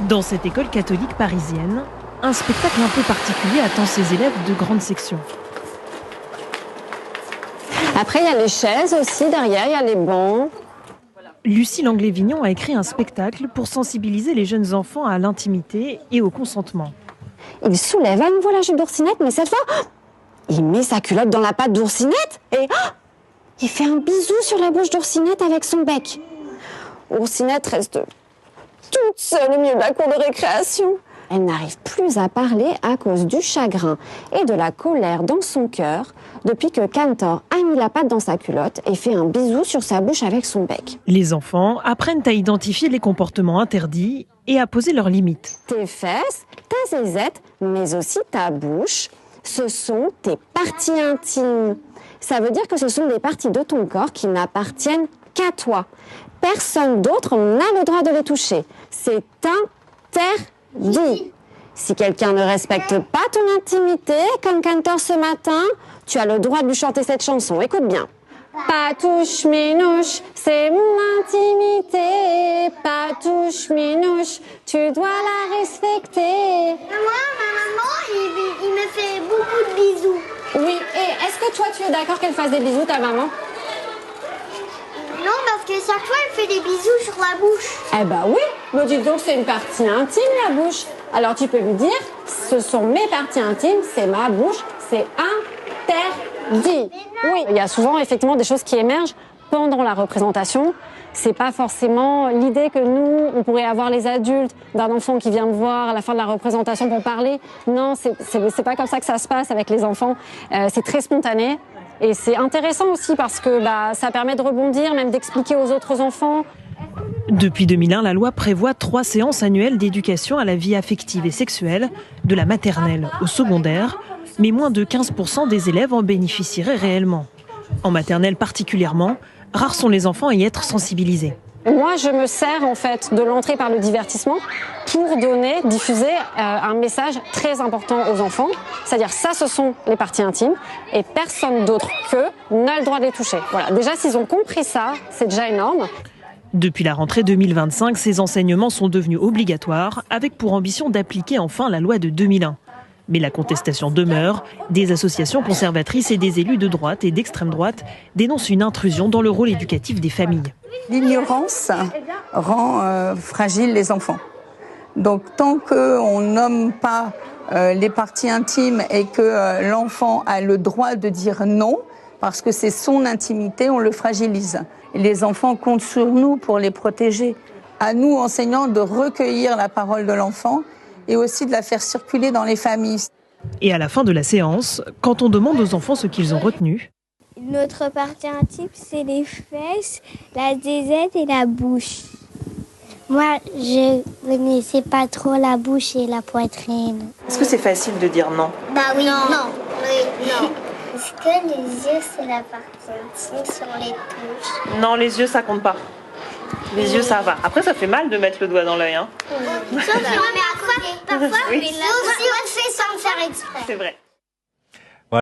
Dans cette école catholique parisienne, un spectacle un peu particulier attend ses élèves de grande section. Après, il y a les chaises aussi, derrière, il y a les bancs. Lucie Langlais-Vignon a écrit un spectacle pour sensibiliser les jeunes enfants à l'intimité et au consentement. Il soulève à nouveau la jupe d'Oursinette, mais cette fois, il met sa culotte dans la patte d'Oursinette et il fait un bisou sur la bouche d'Oursinette avec son bec. Oursinette reste toute seule au milieu de la cour de récréation. Elle n'arrive plus à parler à cause du chagrin et de la colère dans son cœur depuis que Cantor a mis la patte dans sa culotte et fait un bisou sur sa bouche avec son bec. Les enfants apprennent à identifier les comportements interdits et à poser leurs limites. Tes fesses, ta zézette, mais aussi ta bouche, ce sont tes parties intimes. Ça veut dire que ce sont des parties de ton corps qui n'appartiennent qu'à toi. Personne d'autre n'a le droit de les toucher. C'est interdit. Si quelqu'un ne respecte pas ton intimité, comme Cantor ce matin, tu as le droit de lui chanter cette chanson. Écoute bien. Patouche minouche, c'est mon intimité. Patouche minouche, tu dois la respecter. Moi, ma maman, il me fait beaucoup de bisous. Oui, et est-ce que toi tu es d'accord qu'elle fasse des bisous, ta maman? Non, parce que chaque fois, elle fait des bisous sur la bouche. Eh ben oui, mais dis donc, c'est une partie intime, la bouche. Alors tu peux lui dire, ce sont mes parties intimes, c'est ma bouche, c'est interdit. Oui, il y a souvent effectivement des choses qui émergent pendant la représentation. C'est pas forcément l'idée que nous, on pourrait avoir les adultes d'un enfant qui vient me voir à la fin de la représentation pour parler. Non, c'est pas comme ça que ça se passe avec les enfants. C'est très spontané. Et c'est intéressant aussi parce que ça permet de rebondir, même d'expliquer aux autres enfants. Depuis 2001, la loi prévoit 3 séances annuelles d'éducation à la vie affective et sexuelle, de la maternelle au secondaire, mais moins de 15% des élèves en bénéficieraient réellement. En maternelle particulièrement, rares sont les enfants à y être sensibilisés. Moi, je me sers en fait de l'entrée par le divertissement pour diffuser un message très important aux enfants. C'est-à-dire, ça, ce sont les parties intimes et personne d'autre qu'eux n'a le droit de les toucher. Voilà. Déjà, s'ils ont compris ça, c'est déjà énorme. Depuis la rentrée 2025, ces enseignements sont devenus obligatoires, avec pour ambition d'appliquer enfin la loi de 2001. Mais la contestation demeure. Des associations conservatrices et des élus de droite et d'extrême droite dénoncent une intrusion dans le rôle éducatif des familles. L'ignorance rend fragiles les enfants. Donc tant qu'on nomme pas les parties intimes et que l'enfant a le droit de dire non, parce que c'est son intimité, on le fragilise. Et les enfants comptent sur nous pour les protéger. À nous, enseignants, de recueillir la parole de l'enfant et aussi de la faire circuler dans les familles. Et à la fin de la séance, quand on demande aux enfants ce qu'ils ont retenu, notre partie intime, c'est les fesses, la zézette et la bouche. Moi, je connaissais pas trop la bouche et la poitrine. est-ce que c'est facile de dire non? Bah oui, non. Oui, non. Est-ce que les yeux, c'est la partie intime sur les touches? Non, les yeux, ça compte pas. Les yeux, ça va. Après, ça fait mal de mettre le doigt dans l'œil. Sauf si on met à côté. Parfois, Oui. mais là, aussi on fait sans le faire exprès. C'est vrai.